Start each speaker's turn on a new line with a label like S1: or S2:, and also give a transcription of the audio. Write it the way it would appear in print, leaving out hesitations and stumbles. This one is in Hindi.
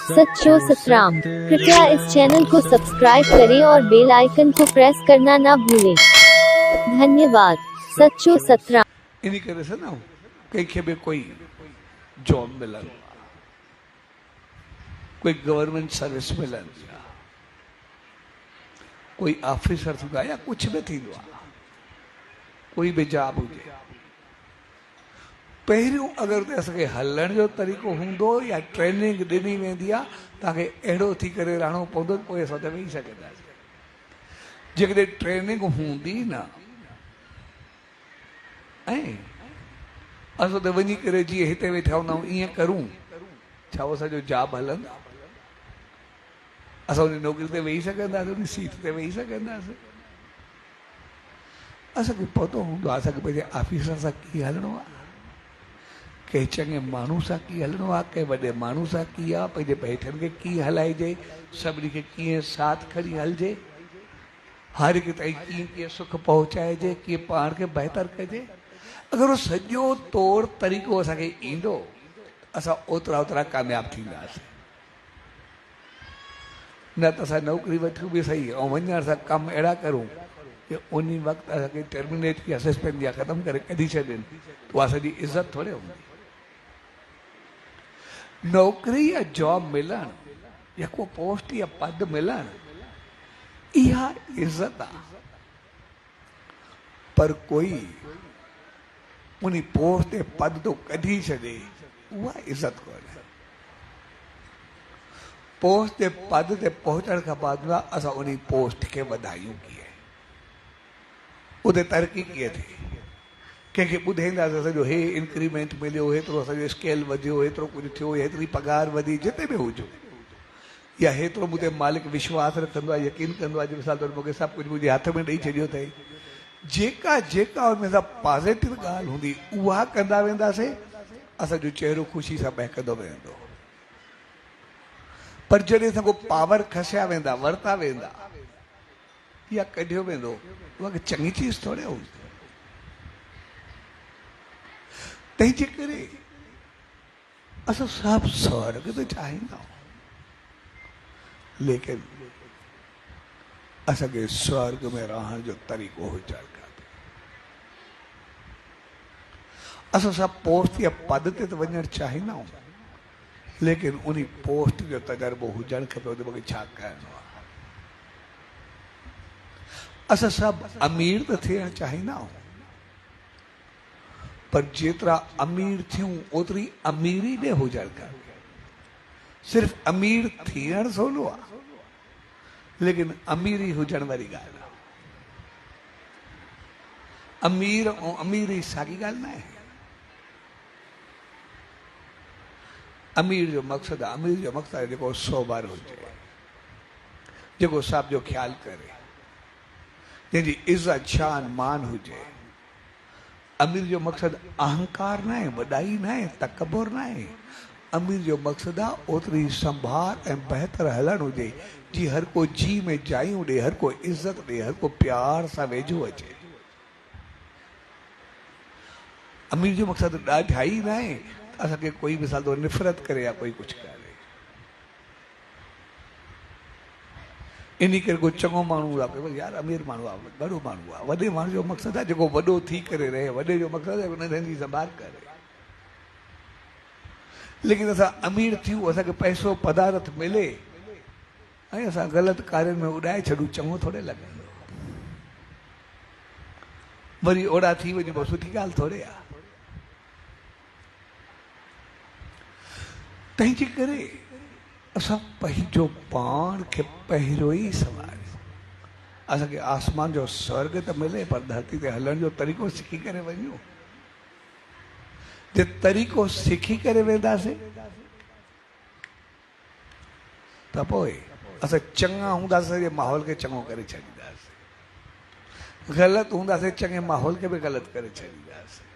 S1: सच्चो सतराम। कृपया इस चैनल को सब्सक्राइब करें और बेल आइकन को प्रेस करना ना भूलें। धन्यवाद। सच्चो सतराम।
S2: इन्हीं करे से ना कंहिंखे बि कोई जॉब मिलनि, कोई गवर्नमेंट सर्विस मिलनि, कोई ऑफिसर थींदो आहे या कुछ भी थींदो आहे, कोई भी जॉब हुजे, पहिरियों अगरि त असांखे हलण जो तरीक़ो हूंदो या ट्रेनिंग ॾिनी वेंदी आहे तव्हांखे अहिड़ो थी करे रहणो पवंदो, पोइ असां त वेही सघंदासीं। जेकॾहिं ट्रेनिंग हूंदी न ऐं असां त वञी करे जीअं हिते वेठा हूंदा आहियूं ईअं करूं, छा उहो असांजो जॉब हलंदा? असां उन नौकिरी ते वेही सघंदासीं, उन सीट ते वेही सघंदासीं? असांखे पतो हूंदो आहे असांखे पंहिंजे ऑफिसर सां कीअं हलणो आहे, कंहिं चङे माण्हू सां कीअं हलणो आहे, कंहिं वॾे माण्हू सां कीअं आहे, पंहिंजे हेठनि खे कीअं हलाइजे, सभिनी खे कीअं साथ खणी हलिजे, हर हिकु ताईं कीअं कीअं सुख पहुचाइजे, कीअं पाण खे बहितर कजे। अगरि उहो सॼो तौरु तरीक़ो असांखे ईंदो असां ओतिरा कामयाबु थींदासीं। न त असां नौकिरी वठूं बि सही ऐं वञण सां कमु अहिड़ा करूं कि उन वक़्तु असांखे टर्मिनेट या सस्पेंड या ख़तमु करे कढी छॾनि, त उहा असांजी इज़त थोरे हूंदी। नौकिरी या जॉब मिलणु या को पोस्ट या पद मिलणु इहा इज़त आहे, पर कोई उन पोस्ट ते पद तो कढी छॾे उहा इज़त कोन्हे। पोस्ट ते पद ते पहुचण खां बाद असां उन पोस्ट खे वधायूं कीअं, उते तरक़ी कीअं थिए, कंहिंखे ॿुधाईंदासीं असांजो हे इंक्रीमेंट मिलियो, हेतिरो असांजो स्केल वधियो, हेतिरो कुझु थियो, हेतिरी पघार वधी, जिते बि हुजो, या हेतिरो मुंहिंजे मालिक विश्वास रखंदो आहे, यकीन कंदो आहे, मिसाल तौरु मूंखे सभु कुझु मुंहिंजे हथ में ॾेई छॾियो अथई। जेका हुन सां पॉज़िटिव ॻाल्हि हूंदी उहा कंदा वेंदासीं, असांजो चहिरो ख़ुशी सां महकंदो वेंदो। पर जॾहिं असां को पावर खसिया वेंदा, वरिता वेंदा या कढियो वेंदो, उहा चङी चीज़ थोरे हूंदी। तंहिंजे करे असां सभु स्वर्ग त चाहींदा आहियूं, लेकिन असांखे स्वर्ग में रहण जो तरीक़ो हुजणु खपे। असां सभु पोस्ट या पद ते त वञणु चाहींदा आहियूं, लेकिन उन पोस्ट जो तजुर्बो हुजणु खपे, मूंखे छा करिणो आहे। असां सभु अमीर त थियणु चाहींदा आहियूं, पर जेतिरा अमीर थियूं ओतिरी अमीरी बि हुजणु खपे। सिर्फ़ु अमीर थियणु सवलो आहे, लेकिन अमीरी हुजणु वारी ॻाल्हि आहे। अमीर ऐं अमीरी साॻी ॻाल्हि न आहे। अमीर जो मक़सदु आहे, अमीर जो मक़सदु आहे जेको सोबर हुजे, जेको सभ जो ख़्यालु करे, जंहिंजी इज़त शान मान हुजे। अमीर जो मक़सदु अहंकार न आहे, वॾाई न आहे, तकबुर न आहे। अमीर जो मक़सदु आहे ओतिरी संभाल ऐं बहितर हलणु हुजे जी हर को जी में जायूं ॾे, हर को इज़त ॾे, हर को प्यार सां वेझो अचे। अमीर जो मक़सदु ॾाढाई न आहे असांखे कोई मिसाल तो निफ़रत करे या कोई कुझु करे। इन करे को चङो माण्हू आहे यार अमीर माण्हू आहे, वॾो माण्हू आहे, वॾे माण्हू जो मक़सदु आहे जेको वॾो थी करे रहे, वॾे जो मक़सदु आहे नंढनि जी संभाल करे। लेकिन असां अमीर थियूं, असांखे पैसो पदारथ मिले ऐं असां ग़लति कार्यनि में उॾाए छॾूं, चङो थोरे लॻंदो, वरी ओड़ा थी वञो, सुठी ॻाल्हि थोरे आहे। तंहिंजे करे असां पंहिंजो पाण खे पहिरियों ई संभालियूं। असांखे आसमान जो स्वर्ग त मिले, पर धरती ते हलण जो तरीक़ो सिखी करे वञूं। जे तरीक़ो सिखी करे वेंदासीं त पोइ असां चङा हूंदासीं, सॼे माहौल खे चङो करे छॾींदासीं। ग़लति हूंदासीं, चङे माहौल खे बि ग़लति करे छॾींदासीं।